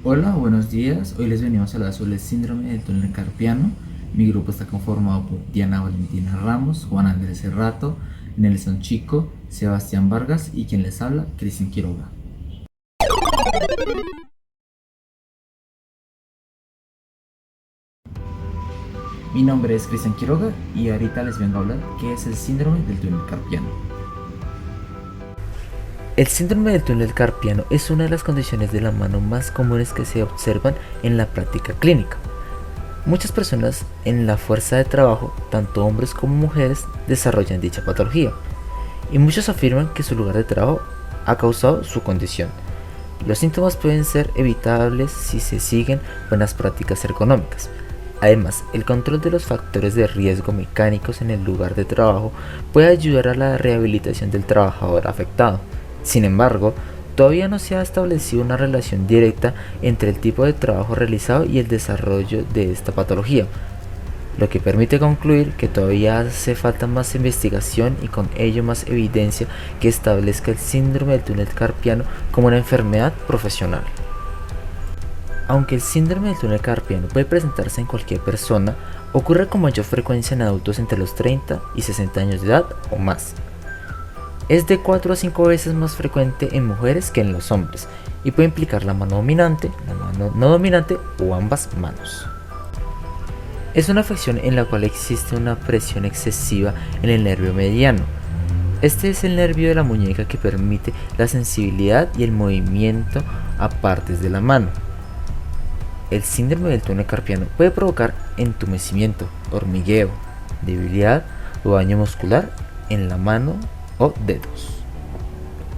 Hola, buenos días. Hoy les venimos a hablar sobre el síndrome del túnel carpiano. Mi grupo está conformado por Diana Valentina Ramos, Juan Andrés Serrato, Nelson Chico, Sebastián Vargas y quien les habla, Cristian Quiroga. Mi nombre es Cristian Quiroga y ahorita les vengo a hablar qué es el síndrome del túnel carpiano. El síndrome del túnel carpiano es una de las condiciones de la mano más comunes que se observan en la práctica clínica. Muchas personas en la fuerza de trabajo, tanto hombres como mujeres, desarrollan dicha patología, y muchos afirman que su lugar de trabajo ha causado su condición. Los síntomas pueden ser evitables si se siguen buenas prácticas ergonómicas. Además, el control de los factores de riesgo mecánicos en el lugar de trabajo puede ayudar a la rehabilitación del trabajador afectado. Sin embargo, todavía no se ha establecido una relación directa entre el tipo de trabajo realizado y el desarrollo de esta patología, lo que permite concluir que todavía hace falta más investigación y con ello más evidencia que establezca el síndrome del túnel carpiano como una enfermedad profesional. Aunque el síndrome del túnel carpiano puede presentarse en cualquier persona, ocurre con mayor frecuencia en adultos entre los 30 y 60 años de edad o más. Es de 4 a 5 veces más frecuente en mujeres que en los hombres y puede implicar la mano dominante, la mano no dominante o ambas manos. Es una afección en la cual existe una presión excesiva en el nervio mediano. Este es el nervio de la muñeca que permite la sensibilidad y el movimiento a partes de la mano. El síndrome del túnel carpiano puede provocar entumecimiento, hormigueo, debilidad o daño muscular en la mano o dedos,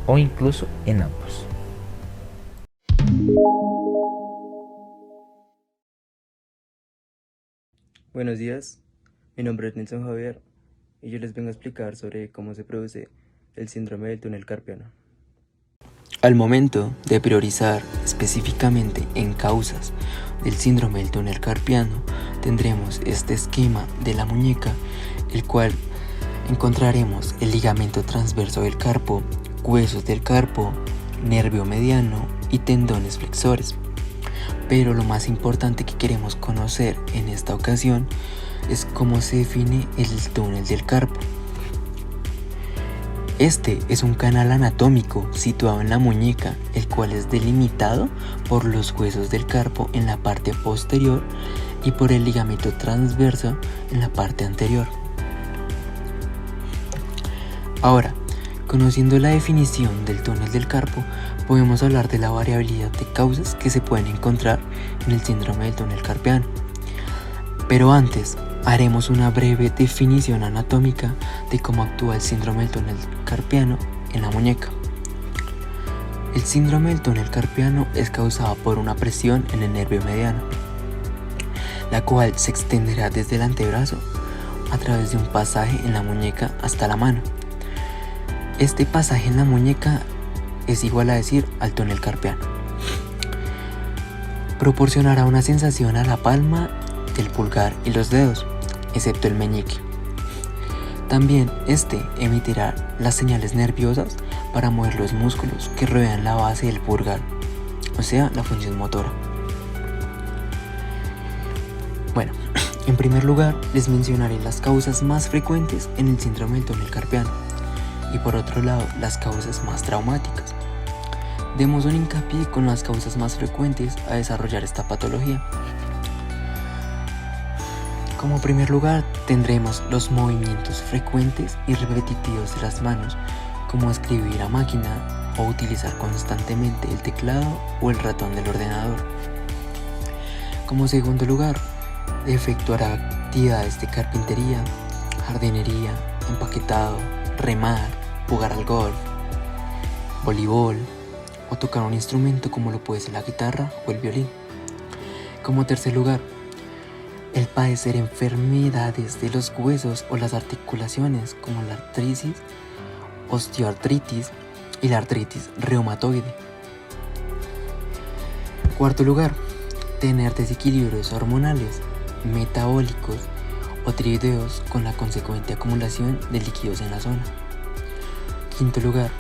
o incluso en ambos. Buenos días, mi nombre es Nelson Javier y yo les vengo a explicar sobre cómo se produce el síndrome del túnel carpiano. Al momento de priorizar específicamente en causas del síndrome del túnel carpiano, tendremos este esquema de la muñeca, el cual encontraremos el ligamento transverso del carpo, huesos del carpo, nervio mediano y tendones flexores. Pero lo más importante que queremos conocer en esta ocasión es cómo se define el túnel del carpo. Este es un canal anatómico situado en la muñeca, el cual es delimitado por los huesos del carpo en la parte posterior y por el ligamento transverso en la parte anterior. Ahora, conociendo la definición del túnel del carpo, podemos hablar de la variabilidad de causas que se pueden encontrar en el síndrome del túnel carpiano. Pero antes, haremos una breve definición anatómica de cómo actúa el síndrome del túnel carpiano en la muñeca. El síndrome del túnel carpiano es causado por una presión en el nervio mediano, la cual se extenderá desde el antebrazo a través de un pasaje en la muñeca hasta la mano. Este pasaje en la muñeca es igual a decir al túnel carpiano. Proporcionará una sensación a la palma del pulgar y los dedos, excepto el meñique. También este emitirá las señales nerviosas para mover los músculos que rodean la base del pulgar, o sea, la función motora. Bueno, en primer lugar les mencionaré las causas más frecuentes en el síndrome del túnel carpiano y por otro lado las causas más traumáticas. Demos un hincapié con las causas más frecuentes a desarrollar esta patología. Como primer lugar tendremos los movimientos frecuentes y repetitivos de las manos, como escribir a máquina o utilizar constantemente el teclado o el ratón del ordenador. Como segundo lugar, efectuar actividades de carpintería, jardinería, empaquetado, remar, jugar al golf, voleibol o tocar un instrumento como lo puede ser la guitarra o el violín. Como tercer lugar, el padecer enfermedades de los huesos o las articulaciones como la artritis, osteoartritis y la artritis reumatoide. Cuarto lugar, tener desequilibrios hormonales, metabólicos o tiroideos con la consecuente acumulación de líquidos en la zona. Quinto lugar,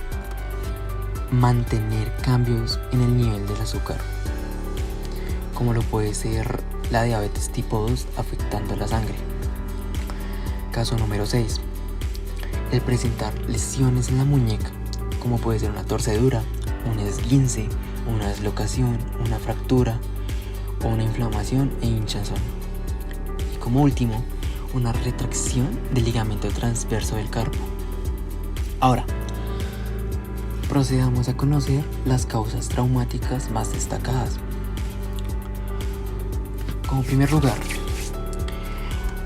mantener cambios en el nivel del azúcar. como lo puede ser la diabetes tipo 2 afectando la sangre. Caso número 6. El presentar lesiones en la muñeca, como puede ser una torcedura, un esguince, una dislocación, una fractura o una inflamación e hinchazón. Y como último, una retracción del ligamento transverso del carpo. Ahora, procedamos a conocer las causas traumáticas más destacadas. Como primer lugar,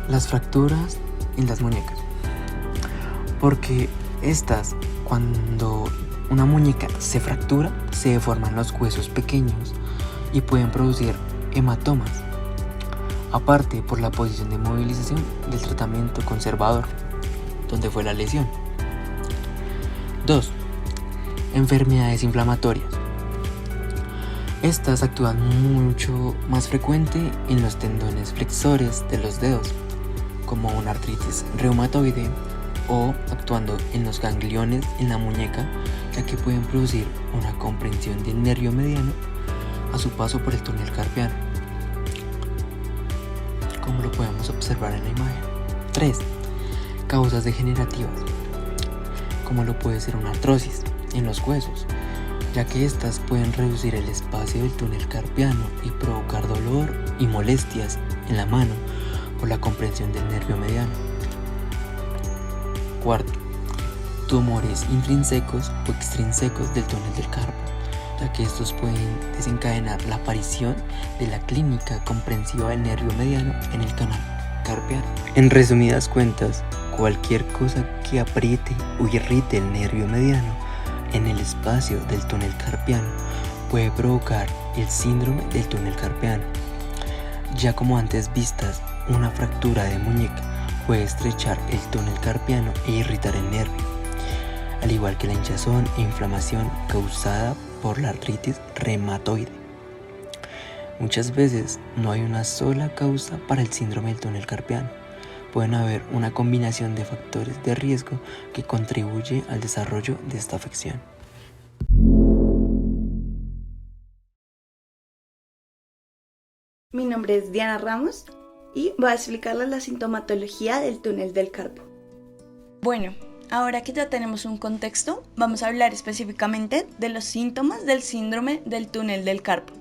las fracturas en las muñecas. Porque estas, cuando una muñeca se fractura, se deforman los huesos pequeños y pueden producir hematomas. Aparte, por la posición de movilización del tratamiento conservador, donde fue la lesión. 2. Enfermedades inflamatorias. Estas actúan mucho más frecuente en los tendones flexores de los dedos, como una artritis reumatoide, o actuando en los gangliones en la muñeca, ya que pueden producir una comprensión del nervio mediano a su paso por el túnel carpiano, como lo podemos observar en la imagen. 3. Causas degenerativas, como lo puede ser una artrosis en los huesos, ya que estas pueden reducir el espacio del túnel carpiano y provocar dolor y molestias en la mano por la comprensión del nervio mediano. 4. Tumores intrínsecos o extrínsecos del túnel del carpo, ya que estos pueden desencadenar la aparición de la clínica comprensiva del nervio mediano en el canal carpiano. En resumidas cuentas, cualquier cosa que apriete o irrite el nervio mediano en el espacio del túnel carpiano puede provocar el síndrome del túnel carpiano. Ya como antes vistas, una fractura de muñeca puede estrechar el túnel carpiano e irritar el nervio, al igual que la hinchazón e inflamación causada por la artritis reumatoide. Muchas veces no hay una sola causa para el síndrome del túnel carpiano. Pueden haber una combinación de factores de riesgo que contribuye al desarrollo de esta afección. Mi nombre es Diana Ramos y voy a explicarles la sintomatología del túnel del carpo. Bueno, ahora que ya tenemos un contexto, vamos a hablar específicamente de los síntomas del síndrome del túnel del carpo.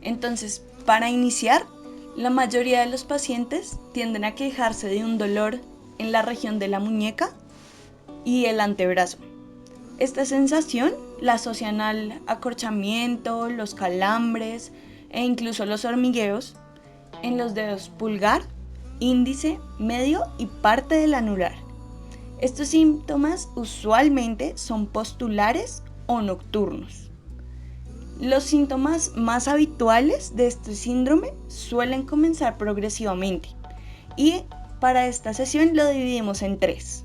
Entonces, para iniciar, la mayoría de los pacientes tienden a quejarse de un dolor en la región de la muñeca y el antebrazo. Esta sensación la asocian al acorchamiento, los calambres e incluso los hormigueos en los dedos pulgar, índice, medio y parte del anular. Estos síntomas usualmente son postulares o nocturnos. Los síntomas más habituales de este síndrome suelen comenzar progresivamente y para esta sesión lo dividimos en 3.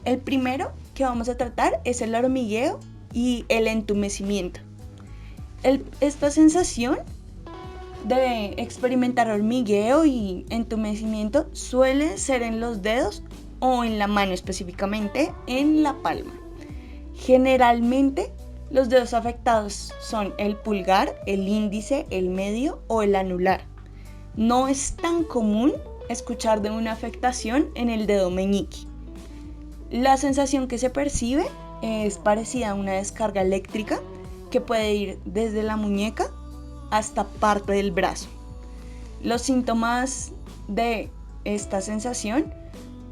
El primero que vamos a tratar es el hormigueo y el entumecimiento. Esta sensación de experimentar hormigueo y entumecimiento suele ser en los dedos o en la mano, específicamente en la palma. Generalmente los dedos afectados son el pulgar, el índice, el medio o el anular. No es tan común escuchar de una afectación en el dedo meñique. La sensación que se percibe es parecida a una descarga eléctrica que puede ir desde la muñeca hasta parte del brazo. Los síntomas de esta sensación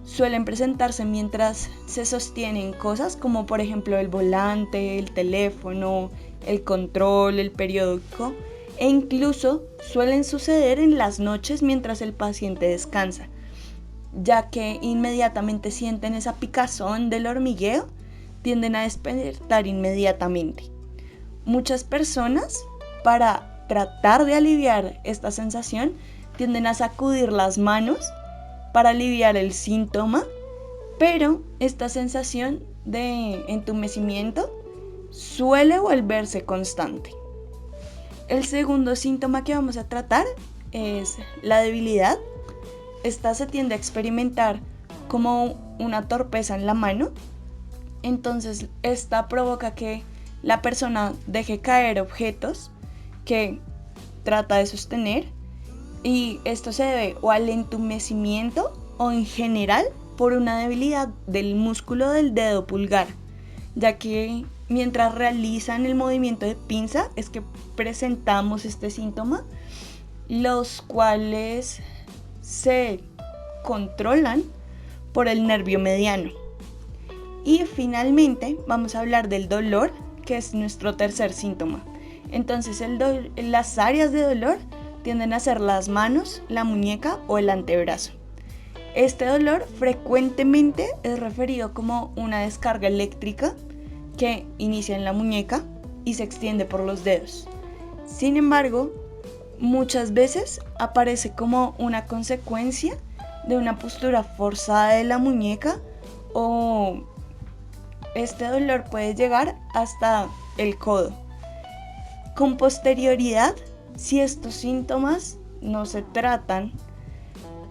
suelen presentarse mientras se sostienen cosas como por ejemplo el volante, el teléfono, el control, el periódico, e incluso suelen suceder en las noches mientras el paciente descansa, ya que inmediatamente sienten esa picazón del hormigueo, tienden a despertar inmediatamente. Muchas personas, para tratar de aliviar esta sensación, tienden a sacudir las manos para aliviar el síntoma, pero esta sensación de entumecimiento suele volverse constante. El segundo síntoma que vamos a tratar es la debilidad. Esta se tiende a experimentar como una torpeza en la mano, entonces esta provoca que la persona deje caer objetos que trata de sostener, y esto se debe o al entumecimiento o en general por una debilidad del músculo del dedo pulgar, ya que mientras realizan el movimiento de pinza es que presentamos este síntoma, los cuales se controlan por el nervio mediano. Y finalmente vamos a hablar del dolor, que es nuestro tercer síntoma. Entonces las áreas de dolor tienden a ser las manos, la muñeca o el antebrazo. Este dolor frecuentemente es referido como una descarga eléctrica que inicia en la muñeca y se extiende por los dedos. Sin embargo, muchas veces aparece como una consecuencia de una postura forzada de la muñeca, o este dolor puede llegar hasta el codo. Con posterioridad, si estos síntomas no se tratan,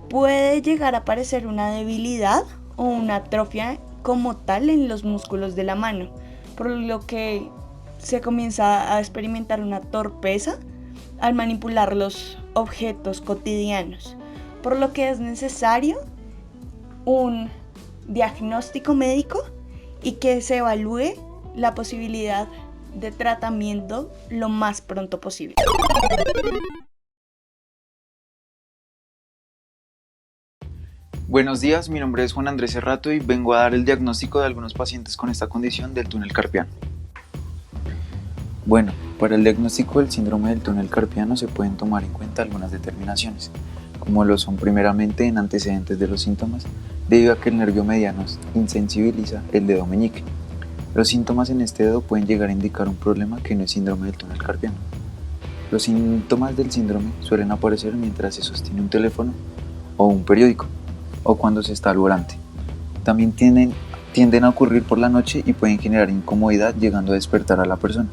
puede llegar a aparecer una debilidad o una atrofia como tal en los músculos de la mano, por lo que se comienza a experimentar una torpeza al manipular los objetos cotidianos, por lo que es necesario un diagnóstico médico y que se evalúe la posibilidad de tratamiento lo más pronto posible. Buenos días, mi nombre es Juan Andrés Cerrato y vengo a dar el diagnóstico de algunos pacientes con esta condición del túnel carpiano. Bueno, para el diagnóstico del síndrome del túnel carpiano se pueden tomar en cuenta algunas determinaciones, como lo son primeramente en antecedentes de los síntomas, debido a que el nervio mediano insensibiliza el dedo meñique. Los síntomas en este dedo pueden llegar a indicar un problema que no es síndrome del túnel carpiano. Los síntomas del síndrome suelen aparecer mientras se sostiene un teléfono o un periódico, o cuando se está al volante. También tienden a ocurrir por la noche y pueden generar incomodidad llegando a despertar a la persona.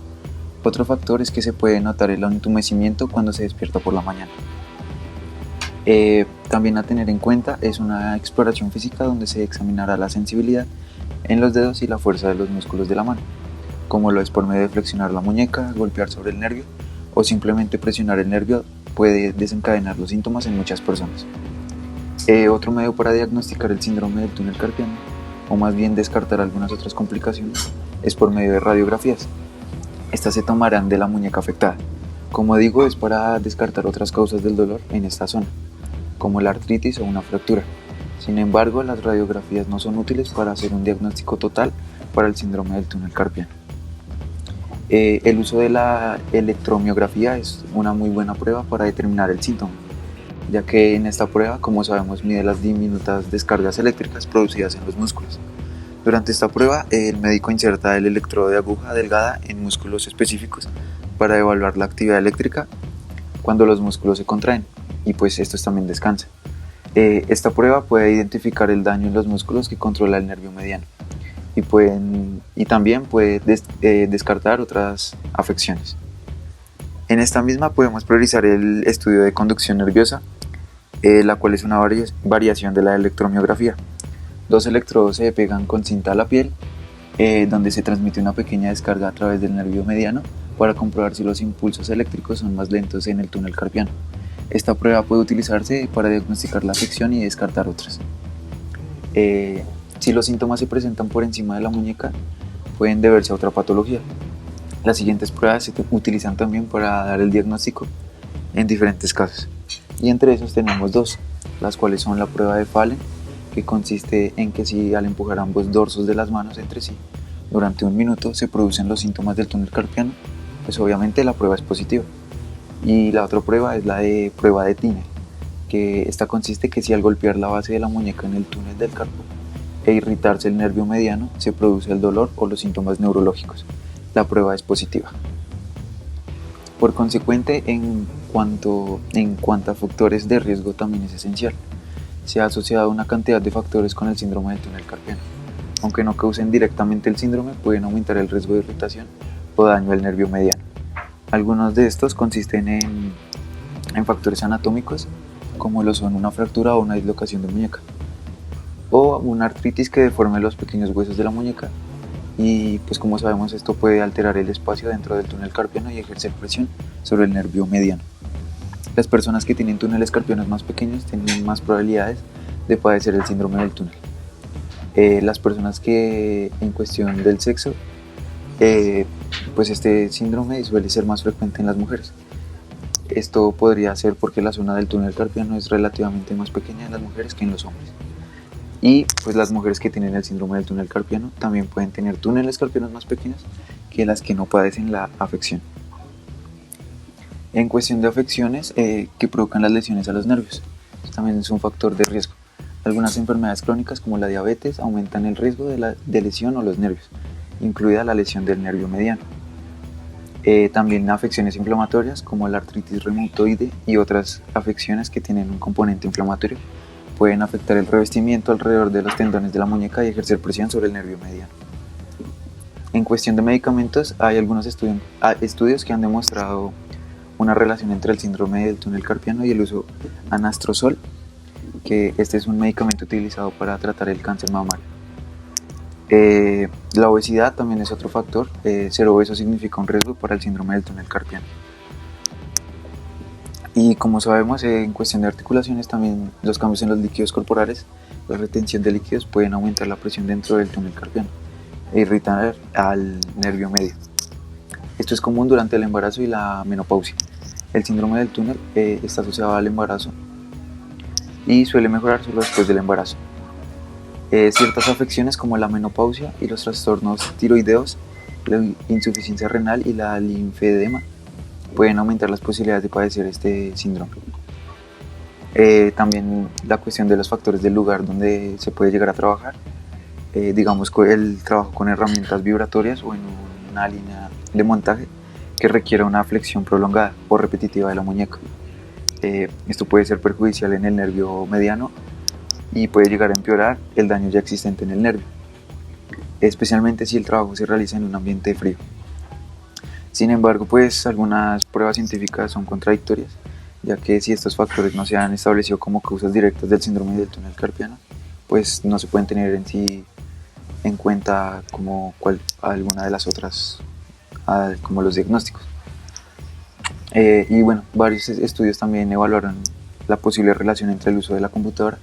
Otro factor es que se puede notar el entumecimiento cuando se despierta por la mañana. También a tener en cuenta es una exploración física donde se examinará la sensibilidad en los dedos y la fuerza de los músculos de la mano, como lo es por medio de flexionar la muñeca, golpear sobre el nervio o simplemente presionar el nervio puede desencadenar los síntomas en muchas personas. Otro medio para diagnosticar el síndrome del túnel carpiano, o más bien descartar algunas otras complicaciones, es por medio de radiografías. Estas se tomarán de la muñeca afectada. Como digo, es para descartar otras causas del dolor en esta zona, como la artritis o una fractura. Sin embargo, las radiografías no son útiles para hacer un diagnóstico total para el síndrome del túnel carpiano. El uso de la electromiografía es una muy buena prueba para determinar el síntoma, ya que en esta prueba, como sabemos, mide las diminutas descargas eléctricas producidas en los músculos. Durante esta prueba, el médico inserta el electrodo de aguja delgada en músculos específicos para evaluar la actividad eléctrica cuando los músculos se contraen, y pues estos también descansan. Esta prueba puede identificar el daño en los músculos que controla el nervio mediano y también puede descartar otras afecciones. En esta misma podemos priorizar el estudio de conducción nerviosa, la cual es una variación de la electromiografía. Dos electrodos se pegan con cinta a la piel, donde se transmite una pequeña descarga a través del nervio mediano para comprobar si los impulsos eléctricos son más lentos en el túnel carpiano. Esta prueba puede utilizarse para diagnosticar la afección y descartar otras. Si los síntomas se presentan por encima de la muñeca, pueden deberse a otra patología. Las siguientes pruebas se utilizan también para dar el diagnóstico en diferentes casos. Y entre esos tenemos dos, las cuales son la prueba de Fallen, que consiste en que si al empujar ambos dorsos de las manos entre sí durante 1 minuto se producen los síntomas del túnel carpiano, pues obviamente la prueba es positiva. Y la otra prueba es la de prueba de Tiner, que esta consiste que si al golpear la base de la muñeca en el túnel del carpo e irritarse el nervio mediano se produce el dolor o los síntomas neurológicos. La prueba es positiva. Por consecuente, en cuanto a factores de riesgo también es esencial. Se ha asociado una cantidad de factores con el síndrome del túnel carpiano. Aunque no causen directamente el síndrome, pueden aumentar el riesgo de irritación o daño al nervio mediano. Algunos de estos consisten en factores anatómicos, como lo son una fractura o una dislocación de muñeca, o una artritis que deforme los pequeños huesos de la muñeca, y pues como sabemos esto puede alterar el espacio dentro del túnel carpiano y ejercer presión sobre el nervio mediano. Las personas que tienen túneles carpianos más pequeños tienen más probabilidades de padecer el síndrome del túnel. Las personas que en cuestión del sexo, pues este síndrome suele ser más frecuente en las mujeres. Esto podría ser porque la zona del túnel carpiano es relativamente más pequeña en las mujeres que en los hombres. Y pues las mujeres que tienen el síndrome del túnel carpiano también pueden tener túneles carpianos más pequeños que las que no padecen la afección. En cuestión de afecciones que provocan las lesiones a los nervios, esto también es un factor de riesgo. Algunas enfermedades crónicas como la diabetes aumentan el riesgo de lesión a los nervios, incluida la lesión del nervio mediano. También afecciones inflamatorias como la artritis reumatoide y otras afecciones que tienen un componente inflamatorio pueden afectar el revestimiento alrededor de los tendones de la muñeca y ejercer presión sobre el nervio mediano. En cuestión de medicamentos, hay algunos estudios que han demostrado una relación entre el síndrome del túnel carpiano y el uso de anastrozol, que este es un medicamento utilizado para tratar el cáncer mamario. La obesidad también es otro factor. Ser obeso significa un riesgo para el síndrome del túnel carpiano. Y como sabemos, en cuestión de articulaciones, también los cambios en los líquidos corporales, la retención de líquidos pueden aumentar la presión dentro del túnel carpiano e irritar al nervio medio. Esto es común durante el embarazo y la menopausia. El síndrome del túnel está asociado al embarazo y suele mejorar solo después del embarazo. Ciertas afecciones como la menopausia y los trastornos tiroideos, la insuficiencia renal y la linfedema pueden aumentar las posibilidades de padecer este síndrome. También la cuestión de los factores del lugar donde se puede llegar a trabajar, digamos el trabajo con herramientas vibratorias o en una línea de montaje que requiera una flexión prolongada o repetitiva de la muñeca. Esto puede ser perjudicial en el nervio mediano y puede llegar a empeorar el daño ya existente en el nervio, especialmente si el trabajo se realiza en un ambiente frío. Sin embargo, pues algunas pruebas científicas son contradictorias, ya que si estos factores no se han establecido como causas directas del síndrome del túnel carpiano, pues no se pueden tener en cuenta como alguna de las otras, como los diagnósticos. Y bueno, varios estudios también evaluaron la posible relación entre el uso de la computadora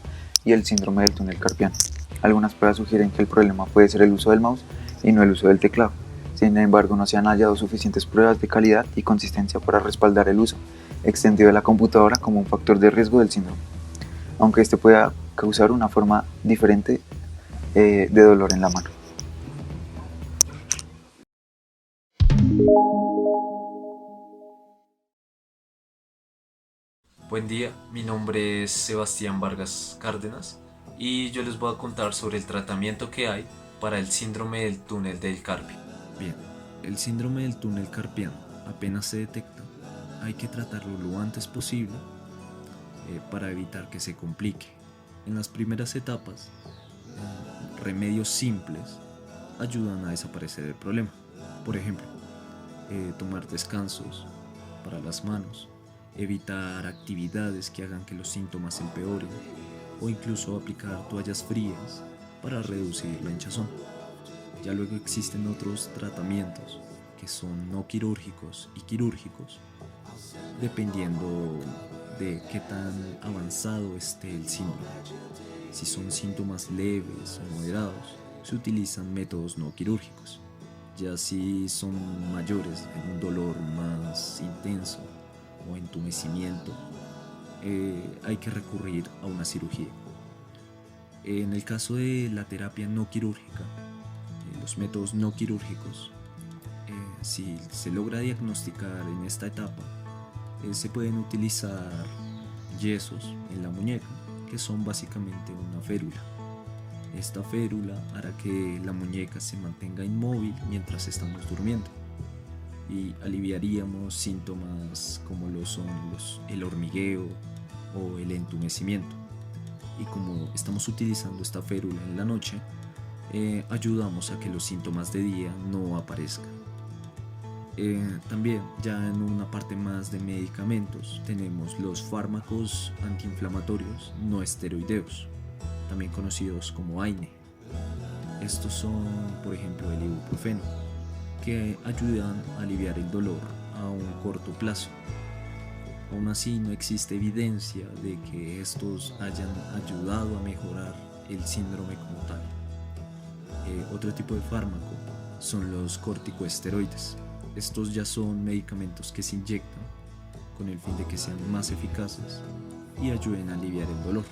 y el síndrome del túnel carpiano. Algunas pruebas sugieren que el problema puede ser el uso del mouse y no el uso del teclado. Sin embargo, no se han hallado suficientes pruebas de calidad y consistencia para respaldar el uso extendido de la computadora como un factor de riesgo del síndrome, aunque este pueda causar una forma diferente de dolor en la mano. Buen día, mi nombre es Sebastián Vargas Cárdenas y yo les voy a contar sobre el tratamiento que hay para el síndrome del túnel del carpio. Bien, el síndrome del túnel carpiano apenas se detecta, hay que tratarlo lo antes posible para evitar que se complique. En las primeras etapas, remedios simples ayudan a desaparecer el problema. Por ejemplo, tomar descansos para las manos, evitar actividades que hagan que los síntomas empeoren o incluso aplicar toallas frías para reducir la hinchazón. Ya luego existen otros tratamientos que son no quirúrgicos y quirúrgicos, dependiendo de qué tan avanzado esté el síndrome. Si son síntomas leves o moderados, se utilizan métodos no quirúrgicos. Ya si son mayores, en un dolor más intenso o entumecimiento, hay que recurrir a una cirugía. En el caso de la terapia no quirúrgica, los métodos no quirúrgicos, si se logra diagnosticar en esta etapa, se pueden utilizar yesos en la muñeca, que son básicamente una férula. Esta férula hará que la muñeca se mantenga inmóvil mientras estamos durmiendo y aliviaríamos síntomas como lo son el hormigueo o el entumecimiento. Y como estamos utilizando esta férula en la noche, ayudamos a que los síntomas de día no aparezcan. También ya en una parte más de medicamentos tenemos los fármacos antiinflamatorios no esteroideos, también conocidos como AINE. Estos son, por ejemplo, el ibuprofeno, que ayudan a aliviar el dolor a un corto plazo. Aún así, no existe evidencia de que estos hayan ayudado a mejorar el síndrome como tal. Otro tipo de fármaco son los corticosteroides. Estos ya son medicamentos que se inyectan con el fin de que sean más eficaces y ayuden a aliviar el dolor.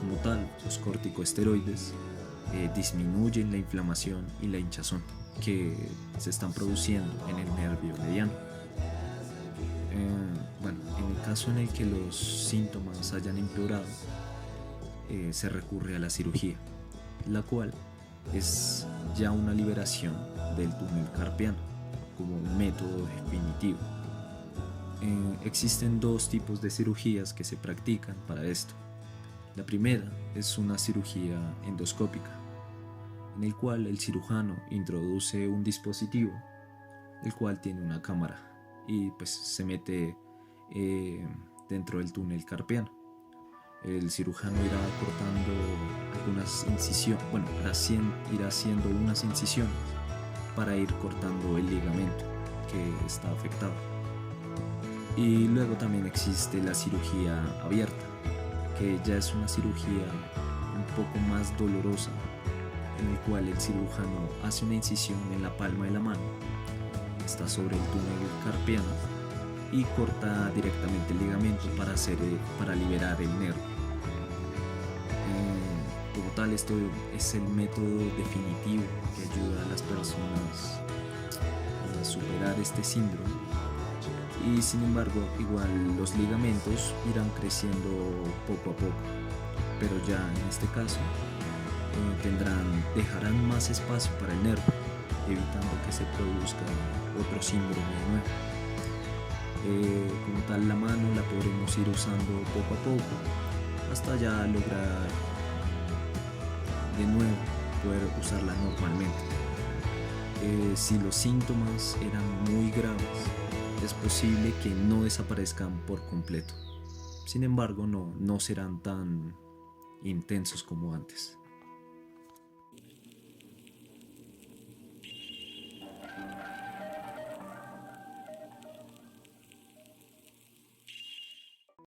Como tal, los corticosteroides disminuyen la inflamación y la hinchazón que se están produciendo en el nervio mediano. Bueno, en el caso en el que los síntomas hayan empeorado, se recurre a la cirugía, la cual es ya una liberación del túnel carpiano como un método definitivo. Existen dos tipos de cirugías que se practican para esto. La primera es una cirugía endoscópica, en el cual el cirujano introduce un dispositivo, el cual tiene una cámara y pues se mete dentro del túnel carpiano. El cirujano irá cortando algunas incisiones, bueno, irá haciendo unas incisiones para ir cortando el ligamento que está afectado. Y luego también existe la cirugía abierta, que ya es una cirugía un poco más dolorosa, en el cual el cirujano hace una incisión en la palma de la mano, está sobre el túnel carpiano y corta directamente el ligamento para liberar el nervio. Como tal, esto es el método definitivo que ayuda a las personas a superar este síndrome. Y sin embargo, igual los ligamentos irán creciendo poco a poco, pero ya en este caso dejarán más espacio para el nervio, evitando que se produzca otro síndrome nuevo. Como tal, la mano la podremos ir usando poco a poco hasta ya lograr de nuevo poder usarla normalmente. Si los síntomas eran muy graves, es posible que no desaparezcan por completo. Sin embargo, no serán tan intensos como antes.